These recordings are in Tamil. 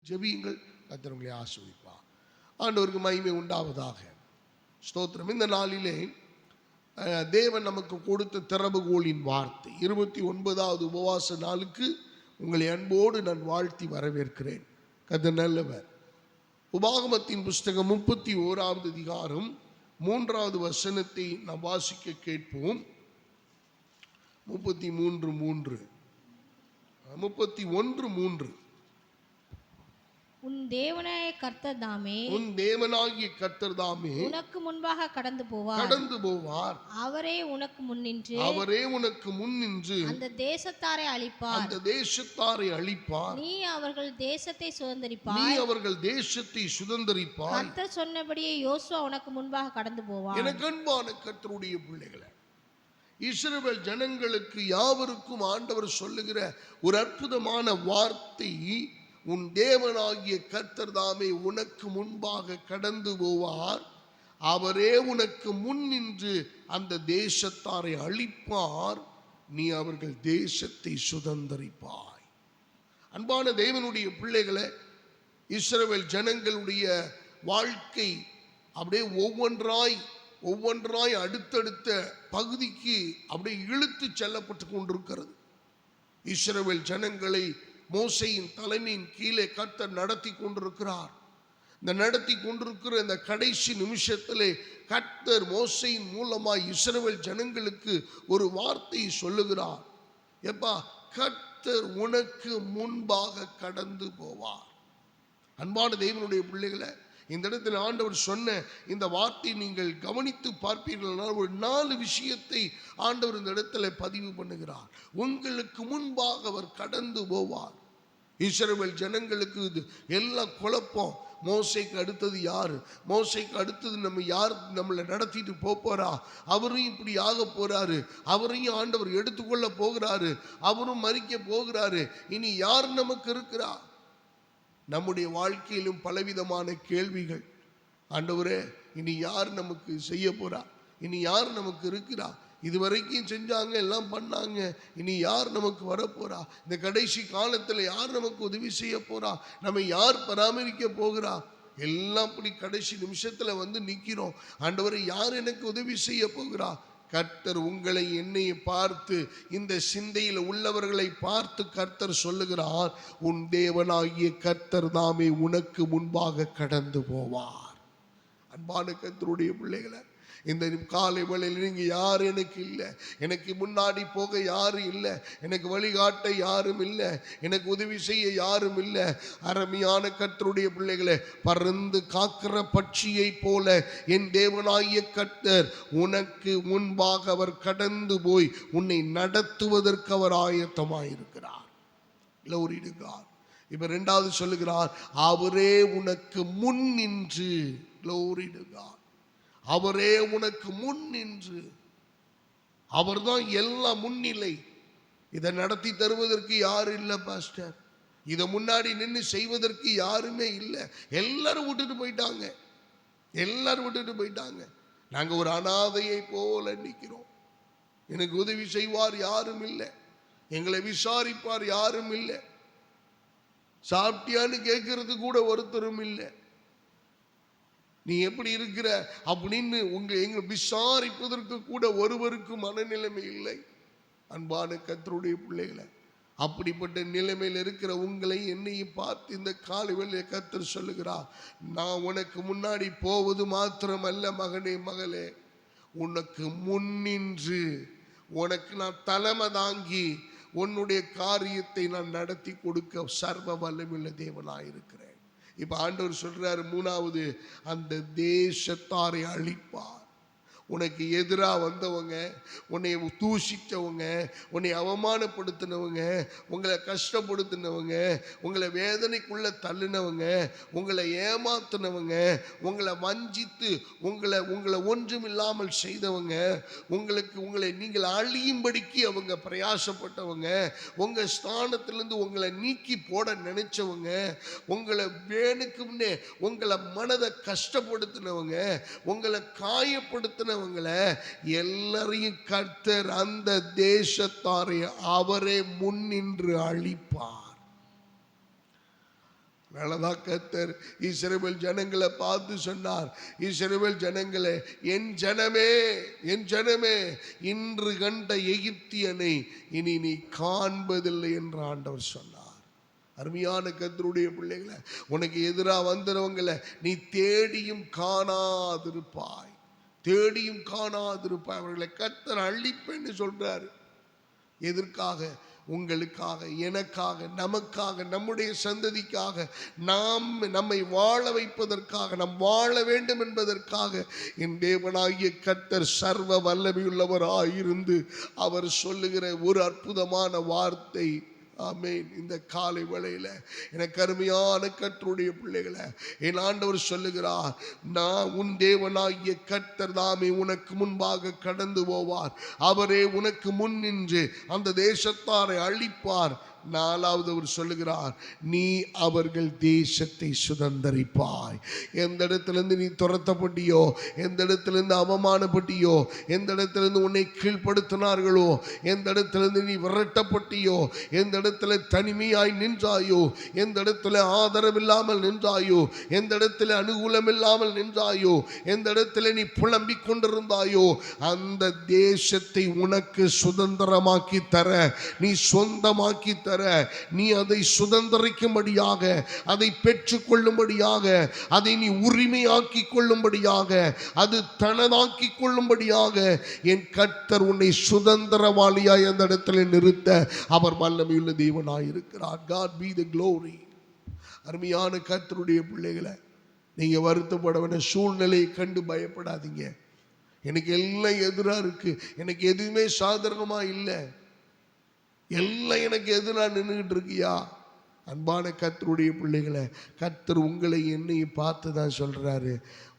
ஜெபியுங்கள், கர்த்தர் உங்களை ஆசீர்வதிப்பார். ஆண்டவருக்கு மகிமை உண்டாவதாக. ஸ்தோத்திரம். இந்த நாளிலே தேவன் நமக்கு கொடுத்த திறவுகோலின் வார்த்தை 29வது உபவாச நாளுக்கு உங்களை அன்போடு நான் வாழ்த்தி வரவேற்கிறேன். கர்த்தர் நல்லவர். உபாகமத்தின் புஸ்தகம் 31வது அதிகாரம் 3வது வசனத்தை நாம் வாசிக்க கேட்போம். 31:3 உன் தேவனாகிய கர்த்தர் தாமே உனக்கு முன்பாக கடந்து போவார். அவரே உனக்கு முன்னின்று அந்த தேசத்தாரை அழிப்பார். நீ அவர்கள் தேசத்தை சுதந்தரிப்பாய். கர்த்தர் சொன்னபடியே யோசுவா உனக்கு முன்பாக கடந்து போவார். எனக்கு அன்பான கர்த்தருடைய பிள்ளைகளே, இஸ்ரவேல் ஜனங்களுக்கு யாவருக்கும் ஆண்டவர் சொல்லுகிற ஒரு அற்புதமான வார்த்தை, உன் தேவனாகிய கர்த்தர் தாமே உனக்கு முன்பாக கடந்து போவார். அவரே உனக்கு முன்னின்று அந்த தேசத்தாரை அழிப்பார். நீ அவர்கள் தேசத்தை சுதந்தரிப்பாய். அன்பான தேவனுடைய பிள்ளைகளை, இஸ்ரவேல் ஜனங்களுடைய வாழ்க்கை அப்படியே ஒவ்வொன்றாய் அடுத்தடுத்த பகுதிக்கு அப்படியே இழுத்து செல்லப்பட்டு கொண்டிருக்கிறது. இஸ்ரவேல் ஜனங்களை மோசேயின் தலைமையின் கீழே கர்த்தர் நடத்தி கொண்டிருக்கிறார். இந்த நடத்தி கொண்டிருக்கிற இந்த கடைசி நிமிஷத்திலே கர்த்தர் மோசேயின் மூலமாய் இஸ்ரவேல் ஜனங்களுக்கு ஒரு வார்த்தை சொல்லுகிறார். எப்பா, கர்த்தர் உனக்கு முன்பாக கடந்து போவார். அன்பான தேவனுடைய பிள்ளைகளை, இந்த இடத்துல ஆண்டவர் சொன்ன இந்த வார்த்தை நீங்கள் கவனித்து பார்ப்பீர்கள். ஒரு 4 விஷயத்தை ஆண்டவர் இந்த இடத்துல பதிவு பண்ணுகிறார். உங்களுக்கு முன்பாக அவர் கடந்து போவார். இஸ்ரவேல் ஜனங்களுக்கு இது எல்லாம் குழப்பம். மோசேக்கு அடுத்தது யாரு? மோசேக்கு அடுத்தது நம்மளை நடத்திட்டு போறா? அவரையும் இப்படி ஆக போறாரு, அவரையும் ஆண்டவர் எடுத்துக்கொள்ள போகிறாரு, அவரும் மரிக்க போகிறாரு. இனி யார் நமக்கு இருக்கிறா? நம்முடைய வாழ்க்கையிலும் பலவிதமான கேள்விகள். ஆண்டவரே, இனி யார் நமக்கு செய்ய போறா? இனி யார் நமக்கு இருக்கிறா? இதுவரைக்கும் செஞ்சாங்க, எல்லாம் பண்ணாங்க, இனி யார் நமக்கு வரப்போறா? இந்த கடைசி காலத்தில் யார் நமக்கு உதவி செய்ய போறா? நம்ம யார் பராமரிக்க போகிறா? எல்லாம் இப்படி கடைசி நிமிஷத்துல வந்து நிற்கிறோம். ஆண்டவரை, யார் எனக்கு உதவி செய்ய போகிறா? கர்த்தர் உங்களை என்னையை பார்த்து, இந்த சிந்தையில் உள்ளவர்களை பார்த்து கர்த்தர் சொல்லுகிறார், உன் தேவனாகிய கர்த்தர் தாமே உனக்கு முன்பாக கடந்து போவார். அன்பான கர்த்தருடைய பிள்ளைகளை, இந்த காலை வேளையில் நீங்க யார் எனக்கு இல்லை, எனக்கு முன்னாடி போக யாரும் இல்லை, எனக்கு வழிகாட்ட யாரும் இல்லை, எனக்கு உதவி செய்ய யாரும் இல்லை. அருமையான கர்த்தருடைய பிள்ளைகளே, பறந்து காக்கிற பட்சியை போல என் தேவனாகிய கர்த்தர் உனக்கு முன்பாக அவர் கடந்து போய் உன்னை நடத்துவதற்கு அவர் ஆயத்தமாயிருக்கிறார். லோரிடுகிறார். இப்ப 2வது சொல்லுகிறார், அவரே உனக்கு முன் நின்று. லோரிடுகிறார். அவரே உனக்கு முன் நின்று. அவர்தான் எல்லாம் முன்னிலை. இதை நடத்தி தருவதற்கு யாரும் இல்லை பாஸ்டர். இதை முன்னாடி நின்று செய்வதற்கு யாருமே இல்லை. எல்லாரும் விட்டுட்டு போயிட்டாங்க. நாங்க ஒரு அனாதையை போல நிற்கிறோம். எனக்கு உதவி செய்வார் யாரும் இல்லை, எங்களை விசாரிப்பார் யாரும் இல்லை, சாப்பிட்டியான்னு கேட்கறது கூட ஒருத்தரும் இல்லை. நீ எப்படி இருக்கிற அப்படின்னு எங்க விசாரிப்பதற்கு கூட ஒருவருக்கு மனநிலைமை இல்லை. அன்பான கர்த்தருடைய பிள்ளைகளை, அப்படிப்பட்ட நிலைமையில் இருக்கிற உங்களை என்னையும் பார்த்து இந்த காலை வேளையிலே கர்த்தர் சொல்லுகிறார், நான் உனக்கு முன்னாடி போவது மாத்திரமல்ல மகனே மகளே, உனக்கு முன்னின்று உனக்கு நான் தலைமை தாங்கி உன்னுடைய காரியத்தை நான் நடத்தி கொடுக்க சர்வ வல்லமையுள்ள தேவனாயிருக்கிறேன். இப்ப ஆண்டவர் சொல்றாரு, 3வது, அந்த தேசத்தாரை அழிப்பார். உனக்கு எதிராக வந்தவங்க, உன்னை தூஷித்தவங்க, உன்னை அவமானப்படுத்தினவங்க, உங்களை கஷ்டப்படுத்தினவங்க, உங்களை வேதனைக்குள்ள தள்ளினவங்க, உங்களை ஏமாத்தினவங்க, உங்களை வஞ்சித்து உங்களை ஒன்றும் இல்லாமல் செய்தவங்க, உங்களை நீங்கள் அழியும்படிக்கு அவங்க பிரயாசப்பட்டவங்க, உங்க ஸ்தானத்திலிருந்து உங்களை நீக்கி போட நினைச்சவங்க, உங்களை வேணுக்கும்னே உங்களை மனதை கஷ்டப்படுத்தினவங்க, உங்களை காயப்படுத்தின எல்லாரையும் கர்த்தர் அந்த தேசத்தாரை அவரே முன்னின்று அழிப்பார். மேலதான் கர்த்தர் இஸ்ரவேல் ஜனங்களை பார்த்து சொன்னார், இஸ்ரவேல் ஜனங்களே, என் ஜனமே, என் ஜனமே, இன்று கண்ட எகிப்தியனை இனி நீ காண்பதில்லை என்று ஆண்டவர் சொன்னார். அருமையான கர்த்தருடைய பிள்ளைகளை, உனக்கு எதிராக வந்துறவங்களை நீ தேடியும் காணாதிருப்பாய், தேடியும் காணாதிருப்பாய். அவர்களை கர்த்தர் அழிப்பேன்னு சொல்றாரு. எதற்காக? உங்களுக்காக, எனக்காக, நமக்காக, நம்முடைய சந்ததிக்காக, நம்மை வாழ வைப்பதற்காக, நாம் வாழ வேண்டும் என்பதற்காக என் தேவனாகிய கர்த்தர் சர்வ வல்லமையுள்ளவராயிருந்து அவர் சொல்லுகிற ஒரு அற்புதமான வார்த்தை. ஆமென். இந்த காலை வேளையில எனக்கு அருமையான கர்த்தருடைய பிள்ளைகளை, என் ஆண்டவர் சொல்லுகிறார், நான் உன் தேவனாகிய கர்த்தர் தாமே உனக்கு முன்பாக கடந்து போவார். அவரே உனக்கு முன் நின்று அந்த தேசத்தாரை அழிப்பார். நாலாவது அவர் சொல்லுகிறார், நீ அவர்கள் தேசத்தை சுதந்தரிப்பாய். எந்த இடத்திலிருந்து நீ துரத்தப்பட்டியோ, எந்த இடத்திலிருந்து அவமானப்பட்டியோ, எந்த இடத்திலிருந்து உன்னை கீழ்ப்படுத்தினார்களோ, எந்த இடத்திலிருந்து நீ விரட்டப்பட்டியோ, எந்த இடத்துல தனிமையாய் நின்றாயோ, எந்த இடத்துல ஆதரவில்லாமல் நின்றாயோ, எந்த இடத்துல அனுகூலம் இல்லாமல் நின்றாயோ, எந்த இடத்துல நீ புலம்பிக் கொண்டிருந்தாயோ, அந்த தேசத்தை உனக்கு சுதந்திரமாக்கி தர, நீ சொந்தமாக்கி தர, நீ அதை சுதந்திரிக்கும்படியாக, அதை பெற்றுக்கொள்ளும்படியாக, அதை நீ உரிமையாக்கி கொள்ளும்படியாக, அது தனதாக்கி கொள்ளும்படியாக என் கர்த்தர் உன்னை சுதந்திரவாளியாய் அந்த இடத்துல நிறுத்த அவர் வல்லமையுள்ள தேவனாய் இருக்கிறார். God be the glory. அருமையான கர்த்தருடைய பிள்ளைகளை, நீங்க வருத்தப்பட வேண்டிய சூழ்நிலையை கண்டு பயப்படாதீங்க. எனக்கு எல்லாம் எதிராக இருக்கு, எனக்கு எதுவுமே சாதகமா இல்லை, எல்லாம் எனக்கு எதிராக நின்றுகிட்டு இருக்கியா? அன்பான கர்த்தருடைய பிள்ளைகளை, கர்த்தர் உங்களை என்னையும் பார்த்து தான் சொல்றாரு,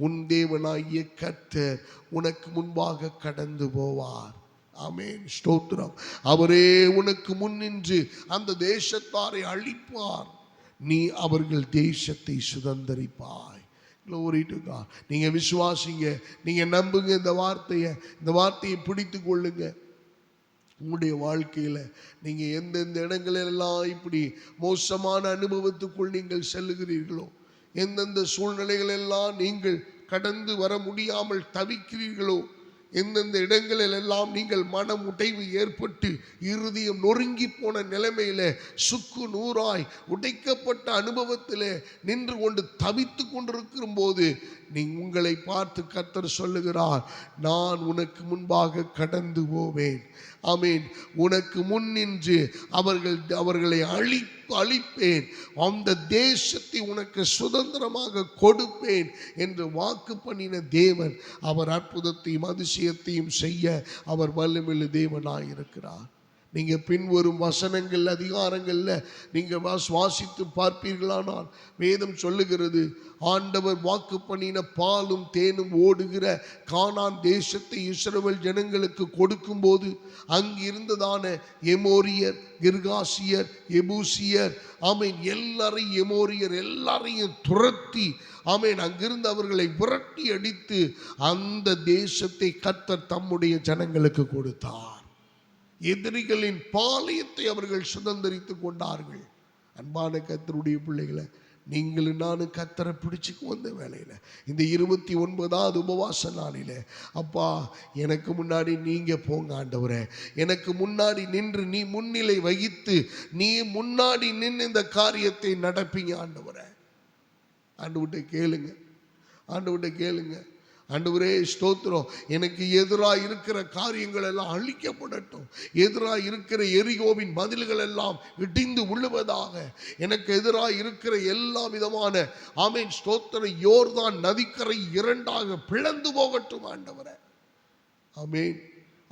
உன் தேவனாகிய கர்த்தர் உனக்கு முன்பாக கடந்து போவார். ஆமென், ஸ்தோத்திரம். அவரே உனக்கு முன்னின்று அந்த தேசத்தாரை அழிப்பார். நீ அவர்கள் தேசத்தை சுதந்தரிப்பாய். Glory to God. நீங்க விசுவாசிங்க, நீங்க நம்புங்க. இந்த வார்த்தையை பிடித்து கொள்ளுங்க. உங்களுடைய வாழ்க்கையில் நீங்கள் எந்தெந்த இடங்களெல்லாம் இப்படி மோசமான அனுபவத்துக்குள் நீங்கள் செல்லுகிறீர்களோ, எந்தெந்த சூழ்நிலைகளெல்லாம் நீங்கள் கடந்து வர முடியாமல் தவிக்கிறீர்களோ, எந்தெந்த இடங்களிலெல்லாம் நீங்கள் மனம் உடைவு ஏற்பட்டு இருதயம் நொறுங்கி போன நிலைமையில சுக்கு நூறாய் உடைக்கப்பட்ட அனுபவத்தில் நின்று கொண்டு தவித்து கொண்டிருக்கும் போது உங்களை பார்த்து கர்த்தர் சொல்லுகிறார், நான் உனக்கு முன்பாக கடந்து போவேன். ஆமென். உனக்கு முன் நின்று அவர்களை அழிப்பேன், அந்த தேசத்தை உனக்கு சுதந்திரமாக கொடுப்பேன் என்று வாக்கு பண்ணின தேவன் அவர் அற்புதத்தையும் அதிசயத்தையும் செய்ய அவர் வல்லமையுள்ள தேவனாயிருக்கிறார். நீங்க பின்வரும் வசனங்கள் அதிகாரங்கள்ல நீங்க வாசித்து பார்ப்பீர்களானால் வேதம் சொல்லுகிறது, ஆண்டவர் வாக்கு பண்ணின பாலும் தேனும் ஓடுகிற கானான் தேசத்தை இஸ்ரவேல் ஜனங்களுக்கு கொடுக்கும் போது அங்கிருந்ததான எமோரியர், கிர்காசியர், எபூசியர், ஆமீன், எல்லாரையும் எமோரியர் எல்லாரையும் துரத்தி, ஆமீன், அங்கிருந்து அவர்களை விரட்டி அடித்து அந்த தேசத்தை கர்த்தர் தம்முடைய ஜனங்களுக்கு கொடுத்தார். எதிரிகளின் பாளையத்தை அவர்கள் சுதந்திரித்துக் கொண்டார்கள். அன்பான கர்த்தருடைய பிள்ளைகளை, நீங்களும் நானும் கர்த்தரை பிடிச்சிக்கு வந்த வேலையில் இந்த 29வது உபவாச நாளில், அப்பா எனக்கு முன்னாடி நீங்க போங்க ஆண்டவரே, எனக்கு முன்னாடி நின்று நீ முன்னிலை வகித்து நீ முன்னாடி நின்று இந்த காரியத்தை நடப்பீங்க ஆண்டவரே. ஆண்டவர்கிட்ட கேளுங்க, ஆண்டவர்கிட்ட கேளுங்க. ஆண்டவரே ஸ்தோத்திரம், எனக்கு எதிராக இருக்கிற காரியங்கள் எல்லாம் அழிக்கப்படட்டும், எதிராக இருக்கிற எரிகோவின் மதில்கள் எல்லாம் இடிந்து விழுவதாக, எனக்கு எதிராக இருக்கிற எல்லா விதமான ஆமென் ஸ்தோத்திர யோர்தான் நதிக்கரை 2ஆக பிளந்து போகட்டும் ஆண்டவரே. ஆமென்.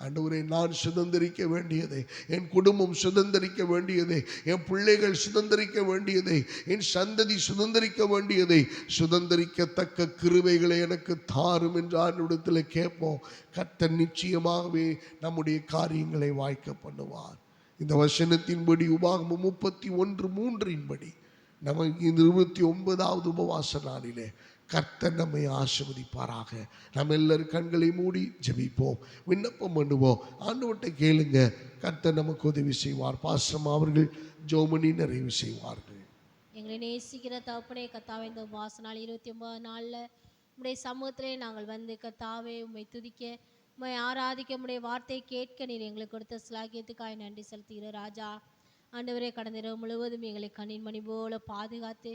ஆண்டவரே, நான் சுதந்திரிக்க வேண்டியதை, என் குடும்பம் சுதந்திரிக்க வேண்டியதை, என் பிள்ளைகள் சுதந்திரிக்க வேண்டியதை, என் சந்ததி சுதந்திரிக்க வேண்டியதை, சுதந்திரிக்கத்தக்க கிருபைகளை எனக்கு தாரும் என்று ஆண்டவரிடத்தில் கேட்போம். கர்த்தர் நிச்சயமாகவே நம்முடைய காரியங்களை வாய்க்க பண்ணுவார். இந்த வசனத்தின்படி உபாகமம் 31:3 நமக்கு இந்த 29வது உபவாச நாளிலே கர்த்தர் நம்மை ஆசீர்வதிப்பாராக. நம்ம எல்லாரும் கண்களை மூடி ஜெபிப்போம், விண்ணப்பம் பண்ணுவோம். ஆண்டவர்கிட்ட கேளுங்க, கர்த்தர் நமக்கு உதவி செய்வார். பாஸ்டர் அவர்கள் ஜெபம் பண்ணி நிறைவு செய்வார்கள். எங்களை நேசிக்கிற தகப்பனே கத்தாவே, இந்த உபவாச நாள் 29 நாளில் உம்முடைய சமூகத்திலே நாங்கள் வந்து கத்தாவே உம்மை துதிக்க, உம்மை ஆராதிக்க, உம்முடைய வார்த்தையை கேட்க நீர் எங்களுக்கு கொடுத்த சிலாக்கியத்துக்காய் நன்றி செலுத்துகிற ராஜா. ஆண்டவரே, கடந்த இரவு முழுவதும் எங்களை கண்ணின் மணி போல பாதுகாத்து